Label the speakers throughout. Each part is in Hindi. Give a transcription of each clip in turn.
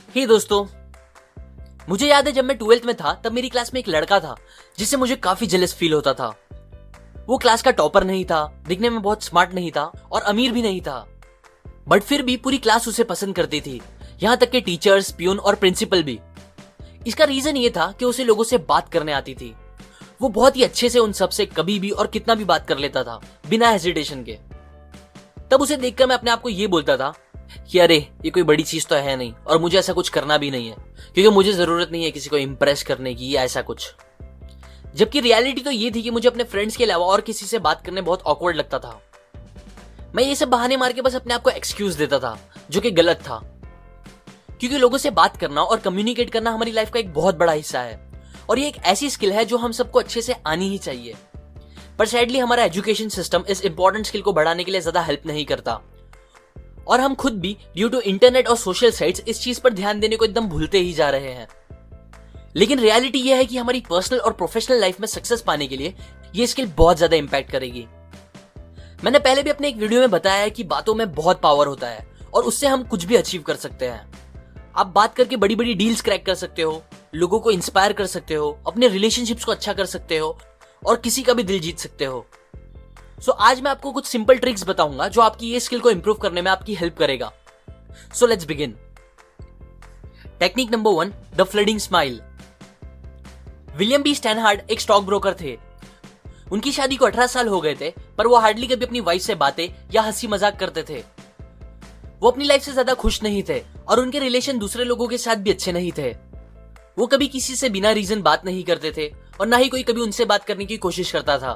Speaker 1: हे दोस्तों, मुझे याद है जब मैं 12th में था तब मेरी क्लास में एक लड़का था जिससे मुझे काफी जेलस फील होता था। वो क्लास का टॉपर नहीं था, दिखने में बहुत स्मार्ट नहीं था और अमीर भी नहीं था, बट फिर भी पूरी क्लास उसे पसंद करती थी, यहाँ तक कि टीचर्स, प्यून और प्रिंसिपल भी। इसका रीजन ये था कि उसे लोगों से बात करने आती थी। वो बहुत ही अच्छे से उन सब से कभी भी और कितना भी बात कर लेता था बिना हेजिटेशन के। तब उसे देखकर मैं अपने आप को ये बोलता था कि अरे ये कोई बड़ी चीज तो है नहीं और मुझे ऐसा कुछ करना भी नहीं है, क्योंकि मुझे जरूरत नहीं है किसी को इम्प्रेस करने की या ऐसा कुछ। जबकि रियलिटी तो ये थी कि मुझे अपने फ्रेंड्स के अलावा और किसी से बात करने बहुत ऑकवर्ड लगता था। मैं ये सब बहाने मार के बस अपने आप को एक्सक्यूज देता था, जो कि गलत था, क्योंकि लोगों से बात करना और कम्युनिकेट करना हमारी लाइफ का एक बहुत बड़ा हिस्सा है और ये एक ऐसी स्किल है जो हम सबको अच्छे से आनी ही चाहिए। पर सैडली हमारा एजुकेशन सिस्टम इस इंपॉर्टेंट स्किल को बढ़ाने के लिए ज्यादा हेल्प नहीं करता और हम खुद भी ड्यू टू इंटरनेट और सोशल साइट्स इस चीज पर ध्यान देने को एकदम भूलते ही जा रहे हैं। लेकिन रियलिटी यह है कि हमारी पर्सनल और प्रोफेशनल लाइफ में सक्सेस पाने के लिए ये स्किल बहुत ज्यादा इंपैक्ट करेगी। मैंने पहले भी अपने एक वीडियो में बताया है कि बातों में बहुत पावर होता है और उससे हम कुछ भी अचीव कर सकते हैं। आप बात करके बड़ी बड़ी डील्स क्रैक कर सकते हो, लोगों को इंस्पायर कर सकते हो, अपने रिलेशनशिप्स को अच्छा कर सकते हो और किसी का भी दिल जीत सकते हो। सो आज मैं आपको कुछ सिंपल ट्रिक्स बताऊंगा जो आपकी ये स्किल को इंप्रूव करने में आपकी हेल्प करेगा। So let's begin. Technique number 1, the flooding smile. William B Stanhard एक स्टॉक ब्रोकर थे। उनकी शादी को 18 साल हो गए थे, पर वो हार्डली कभी अपनी वाइफ से बातें या हंसी मजाक करते थे। वो अपनी लाइफ से ज्यादा खुश नहीं थे और उनके रिलेशन दूसरे लोगों के साथ भी अच्छे नहीं थे। वो कभी किसी से बिना रीजन बात नहीं करते थे और ना ही कोई कभी उनसे बात करने की कोशिश करता था।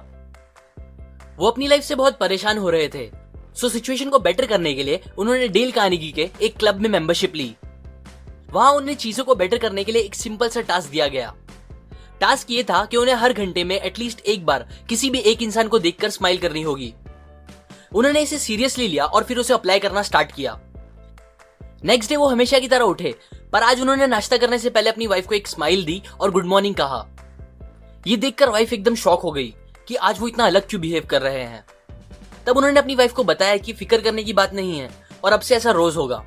Speaker 1: वो अपनी लाइफ से बहुत परेशान हो रहे थे। सो सिचुएशन को बेटर करने के लिए उन्होंने डेल कार्नेगी के एक क्लब में मेंबरशिप ली। वहां उन्हें चीजों को बेटर करने के लिए एक सिंपल सा टास्क दिया गया। टास्क ये था कि उन्हें हर घंटे में एटलीस्ट एक बार किसी भी एक इंसान को देखकर स्माइल करनी होगी। उन्होंने इसे सीरियसली लिया और फिर उसे अप्लाई करना स्टार्ट किया। नेक्स्ट डे वो हमेशा की तरह उठे, पर आज उन्होंने नाश्ता करने से पहले अपनी वाइफ को एक स्माइल दी और गुड मॉर्निंग कहा। ये देखकर वाइफ एकदम शॉक हो गई कि आज वो इतना अलग क्यों बिहेव कर रहे हैं। तब उन्होंने अपनी वाइफ को बताया कि फिक्र करने की बात नहीं है और अब से ऐसा रोज होगा।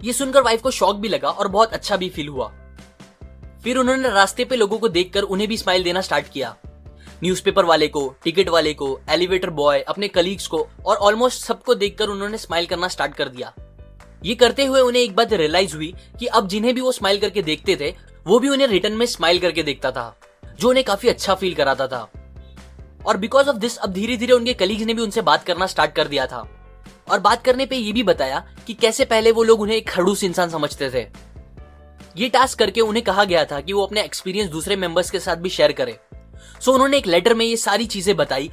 Speaker 1: ये सुनकर वाइफ को शॉक भी लगा और बहुत अच्छा भी फील हुआ। फिर उन्होंने रास्ते पे लोगों को देखकर उन्हें भी स्माइल देना स्टार्ट किया। न्यूज़पेपर वाले को, टिकट वाले को, एलिवेटर बॉय, अपने कलीग्स को और ऑलमोस्ट सबको देखकर उन्होंने स्माइल करना स्टार्ट कर दिया। ये करते हुए उन्हें एक बात रियलाइज हुई कि अब जिन्हें भी वो स्माइल करके देखते थे वो भी उन्हें रिटर्न में स्माइल करके देखता था, जो उन्हें काफी अच्छा फील कराता था। और बिकॉज ऑफ दिस अब धीरे धीरे उनके कलीग्स ने भी उनसे बात करना स्टार्ट कर दिया था और बात करने पे ये भी बताया कि कैसे पहले वो लोग उन्हें एक खड़ूस इंसान समझते थे। ये टास्क करके उन्हें कहा गया था कि वो अपने एक्सपीरियंस दूसरे मेंबर्स के साथ भी शेयर करें। सो उन्होंने एक लेटर में ये सारी चीजें बताई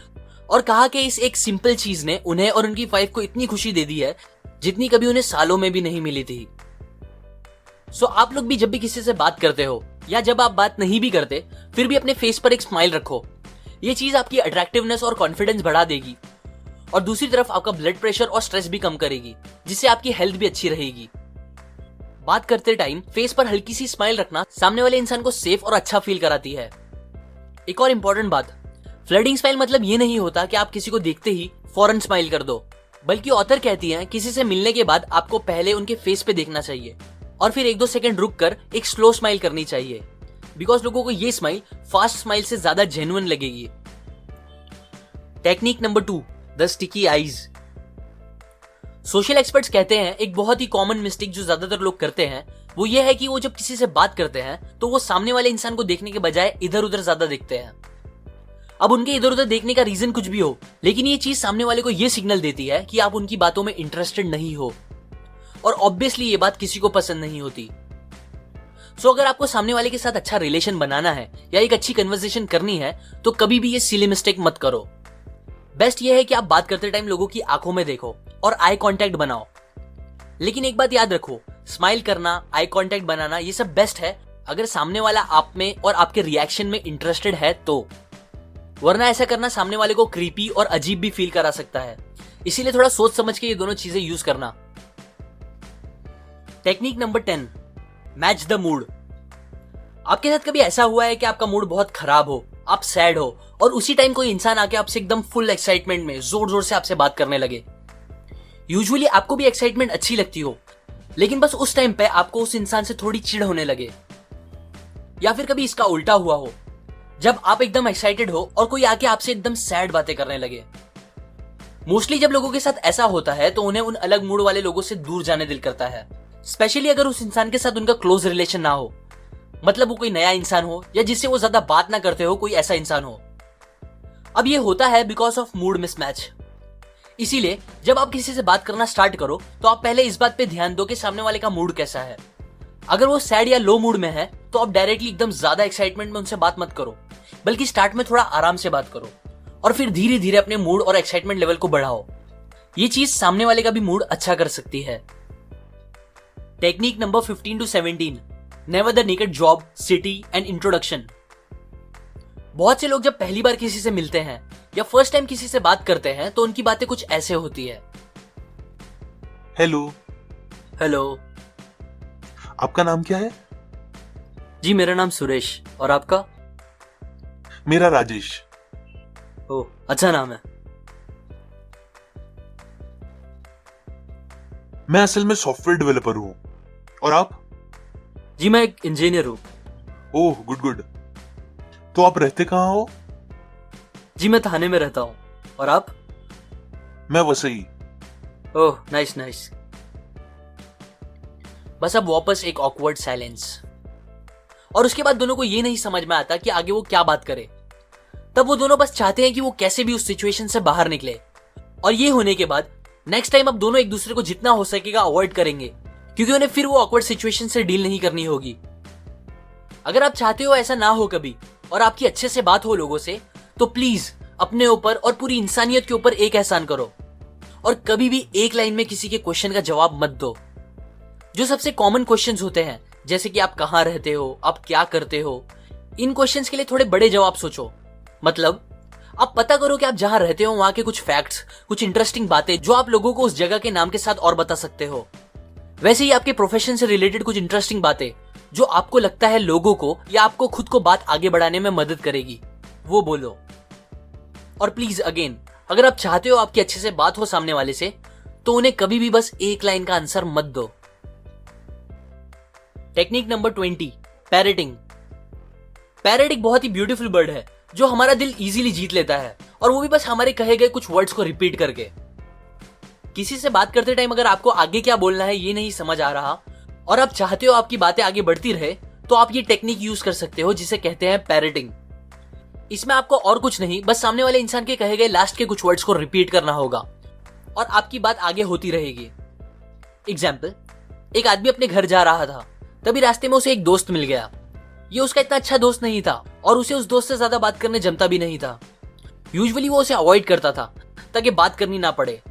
Speaker 1: और कहा कि इस एक सिंपल चीज ने उन्हें और उनकी वाइफ को इतनी खुशी दे दी है जितनी कभी उन्हें सालों में भी नहीं मिली थी। सो आप लोग भी जब भी किसी से बात करते हो या जब आप बात नहीं भी करते फिर भी अपने फेस पर एक स्माइल रखो। ये चीज आपकी अट्रैक्टिवनेस और कॉन्फिडेंस बढ़ा देगी और दूसरी तरफ आपका ब्लड प्रेशर और स्ट्रेस भी कम करेगी, जिससे आपकी हेल्थ भी अच्छी रहेगी। बात करते टाइम फेस पर हल्की सी स्माइल रखना सामने वाले इंसान को सेफ और अच्छा फील कराती है। एक और इंपॉर्टेंट बात, फ्लडिंग स्माइल मतलब ये नहीं होता कि आप किसी को देखते ही फौरन स्माइल कर दो, बल्कि ऑथर कहती हैं किसी से मिलने के बाद आपको पहले उनके फेस पे देखना चाहिए और फिर 1-2 सेकंड रुक कर एक स्लो स्माइल करनी चाहिए, बिकॉज लोगों को ये स्माइल फास्ट स्माइल से ज्यादा जेन्युइन लगेगी। Technique number 2, the sticky eyes. Social experts कहते हैं एक बहुत ही कॉमन मिस्टेक जो ज्यादातर लोग करते हैं वो ये है कि वो जब किसी से बात करते हैं तो वो सामने वाले इंसान को देखने के बजाय इधर उधर ज्यादा देखते हैं। अब उनके इधर उधर देखने का रीजन कुछ भी हो, लेकिन ये चीज सामने वाले को ये सिग्नल देती है कि आप उनकी बातों में इंटरेस्टेड नहीं हो और ऑब्वियसली ये बात किसी को पसंद नहीं होती। सो अगर आपको सामने वाले के साथ अच्छा रिलेशन बनाना है या एक अच्छी कन्वर्सेशन करनी है तो कभी भी ये सिली मिस्टेक मत करो। बेस्ट ये है कि आप बात करते टाइम लोगों की आंखों में देखो और आई कांटेक्ट बनाओ। लेकिन एक बात याद रखो, स्माइल करना, आई कांटेक्ट बनाना ये सब बेस्ट है अगर सामने वाला आप में और आपके रिएक्शन में इंटरेस्टेड है तो, वरना ऐसा करना सामने वाले को क्रीपी और अजीब भी फील करा सकता है। इसीलिए थोड़ा सोच समझ के ये दोनों चीजें यूज करना। Technique number 10, match the mood. आपके साथ कभी ऐसा हुआ है कि आपका मूड बहुत खराब हो, आप सैड हो और उसी टाइम कोई इंसान आके आपसे एकदम फुल एक्साइटमेंट में जोर जोर से आपसे बात करने लगे। यूजुअली आपको भी एक्साइटमेंट अच्छी लगती हो, लेकिन बस उस टाइम पे आपको उस इंसान से थोड़ी चिढ़ होने लगे। या फिर कभी इसका उल्टा हुआ हो, जब आप एकदम एक्साइटेड हो और कोई आके आपसे एकदम सैड बातें करने लगे। मोस्टली जब लोगों के साथ ऐसा होता है तो उन्हें उन अलग मूड वाले लोगों से दूर जाने दिल करता है, स्पेशली अगर उस इंसान के साथ उनका क्लोज रिलेशन ना हो, मतलब वो कोई नया इंसान हो या जिससे वो ज्यादा बात ना करते हो, कोई ऐसा इंसान हो। अब ये होता है बिकॉज ऑफ मूड मिसमैच। इसीलिए जब आप किसी से बात करना स्टार्ट करो तो आप पहले इस बात पे ध्यान दो कि सामने वाले का मूड कैसा है। अगर वो सैड या लो मूड में है तो आप डायरेक्टली एकदम ज्यादा एक्साइटमेंट में उनसे बात मत करो, बल्कि स्टार्ट में थोड़ा आराम से बात करो और फिर धीरे धीरे अपने मूड और एक्साइटमेंट लेवल को बढ़ाओ। ये चीज सामने वाले का भी मूड अच्छा कर सकती है। Technique number 15 to 17, never the naked job, city and introduction. बहुत से लोग जब पहली बार किसी से मिलते हैं या फर्स्ट टाइम किसी से बात करते हैं तो उनकी बातें कुछ ऐसे होती है।
Speaker 2: हेलो।
Speaker 1: हेलो।
Speaker 2: आपका नाम क्या है?
Speaker 1: जी मेरा नाम सुरेश, और आपका?
Speaker 2: मेरा राजेश।
Speaker 1: ओह, अच्छा नाम है।
Speaker 2: मैं असल में सॉफ्टवेयर डेवलपर हूँ। और आप?
Speaker 1: जी मैं एक इंजीनियर हूँ।
Speaker 2: Oh good good. तो आप रहते कहाँ हो?
Speaker 1: जी मैं थाने में रहता हूँ। और आप?
Speaker 2: मैं वसई।
Speaker 1: Oh nice nice. बस अब वापस एक ऑकवर्ड साइलेंस, और उसके बाद दोनों को ये नहीं समझ में आता कि आगे वो क्या बात करे। तब वो दोनों बस चाहते हैं कि वो कैसे भी उस सिचुएशन से बाहर निकले। और ये होने के बाद नेक्स्ट टाइम अब दोनों एक दूसरे को जितना हो सकेगा अवॉइड करेंगे, क्योंकि उन्हें फिर वो ऑकवर्ड सिचुएशन से डील नहीं करनी होगी। अगर आप चाहते हो ऐसा ना हो कभी और आपकी अच्छे से बात हो लोगों से, तो प्लीज अपने ऊपर और पूरी इंसानियत के ऊपर एक एहसान करो और कभी भी एक लाइन में किसी के क्वेश्चन का जवाब मत दो। जो सबसे कॉमन क्वेश्चंस होते हैं, जैसे कि आप कहाँ रहते हो, आप क्या करते हो, इन क्वेश्चंस के लिए थोड़े बड़े जवाब सोचो। मतलब आप पता करो कि आप जहां रहते हो वहां के कुछ फैक्ट्स, कुछ इंटरेस्टिंग बातें जो आप लोगों को उस जगह के नाम के साथ और बता सकते हो। वैसे ही आपके प्रोफेशन से रिलेटेड कुछ इंटरेस्टिंग बातें जो आपको लगता है लोगों को या आपको खुद को बात आगे बढ़ाने में मदद करेगी, वो बोलो। और प्लीज अगेन, अगर आप चाहते हो आपकी अच्छे से बात हो सामने वाले से, तो उन्हें कभी भी बस एक लाइन का आंसर मत दो। Technique number 20, parroting. पैरेट एक बहुत ही ब्यूटीफुल बर्ड है जो हमारा दिल इजीली जीत लेता है, और वो भी बस हमारे कहे गए कुछ वर्ड्स को रिपीट करके। किसी से बात करते टाइम अगर आपको आगे क्या बोलना है ये नहीं समझ आ रहा और आप चाहते हो आपकी बातें आगे बढ़ती रहे, तो आप ये टेक्निक यूज कर सकते हो जिसे कहते हैं पैरेटिंग। इसमें आपको और कुछ नहीं, बस सामने वाले इंसान के कहे गए लास्ट के कुछ वर्ड्स को रिपीट करना होगा और आपकी बात आगे होती रहेगी। एग्जाम्पल, एक आदमी अपने घर जा रहा था, तभी रास्ते में उसे एक दोस्त मिल गया। ये उसका इतना अच्छा दोस्त नहीं था और उसे उस दोस्त से ज्यादा बात करने जमता भी नहीं था। यूजुअली वो उसे अवॉइड करता था ताकि बात करनी ना पड़े,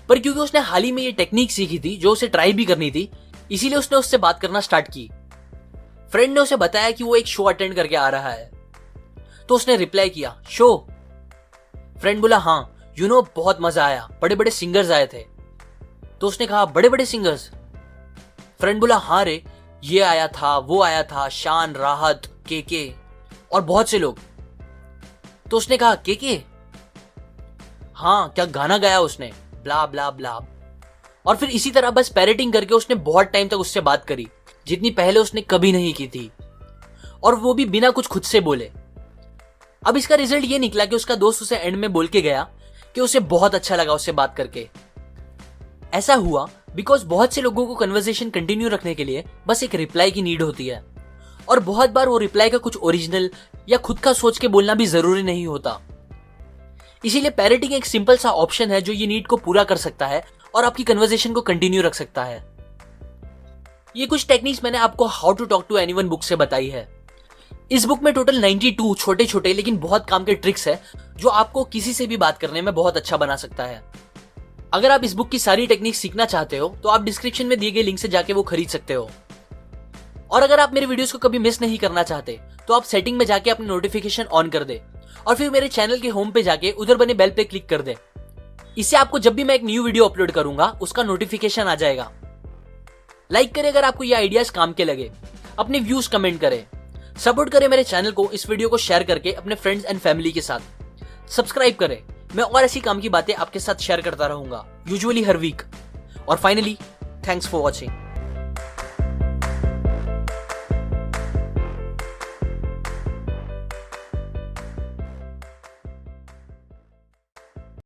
Speaker 1: पर क्योंकि उसने हाल ही में ये टेक्निक सीखी थी जो उसे ट्राई भी करनी थी, इसीलिए उसने उससे बात करना स्टार्ट की। फ्रेंड ने उसे बताया कि वो एक शो अटेंड करके आ रहा है, तो उसने रिप्लाई किया, शो? फ्रेंड बोला हाँ, बहुत मजा आया, बड़े बड़े सिंगर्स आए थे। तो उसने कहा, बड़े बड़े सिंगर्स? फ्रेंड बोला हाँ रे, ये आया था, वो आया था, शान, राहत, के और बहुत से लोग। तो उसने कहा, के? हाँ, क्या गाना गाया उसने, ब्ला ब्ला ब्ला। और फिर इसी तरह बस पैरेटिंग करके उसने बहुत टाइम तक उससे बात करी, जितनी पहले उसने कभी नहीं की थी, और वो भी बिना कुछ खुद से बोले। अब इसका रिजल्ट ये निकला कि उसका दोस्त उसे एंड में बोल के गया कि उसे बहुत अच्छा लगा उससे बात करके। ऐसा हुआ बिकॉज बहुत से लोगों को कन्वर्सेशन कंटिन्यू रखने के लिए बस एक रिप्लाई की नीड होती है, और बहुत बार वो रिप्लाई का कुछ ओरिजिनल या खुद का सोच के बोलना भी जरूरी नहीं होता। इसीलिए पैरेटिंग एक सिंपल सा ऑप्शन है जो ये नीड को पूरा कर सकता है और आपकी कन्वर्सेशन को कंटिन्यू रख सकता है। ये कुछ टेक्निक्स मैंने आपको how to talk to anyone book से बताई है। इस बुक में टोटल 92 छोटे छोटे लेकिन बहुत काम के ट्रिक्स है जो आपको किसी से भी बात करने में बहुत अच्छा बना सकता है। अगर आप इस बुक की सारी टेक्निक सीखना चाहते हो तो आप डिस्क्रिप्शन में दिए गए लिंक से जाके वो खरीद सकते हो। और अगर आप मेरे वीडियोस को कभी मिस नहीं करना चाहते तो आप सेटिंग में जाके अपनी नोटिफिकेशन ऑन कर दे और फिर मेरे चैनल के होम पे जाके उधर बने बेल पे क्लिक कर दे। इससे आपको जब भी मैं एक न्यू वीडियो अपलोड करूंगा उसका नोटिफिकेशन आ जाएगा। लाइक करें अगर आपको ये आइडियाज काम के लगे, अपने व्यूज कमेंट करें, सपोर्ट करें मेरे चैनल को इस वीडियो को शेयर करके अपने फ्रेंड्स एंड फैमिली के साथ, सब्सक्राइब करें। मैं और ऐसी काम की बातें आपके साथ शेयर करता रहूंगा, यूजुअली हर वीक। और फाइनली, थैंक्स फॉर वॉचिंग।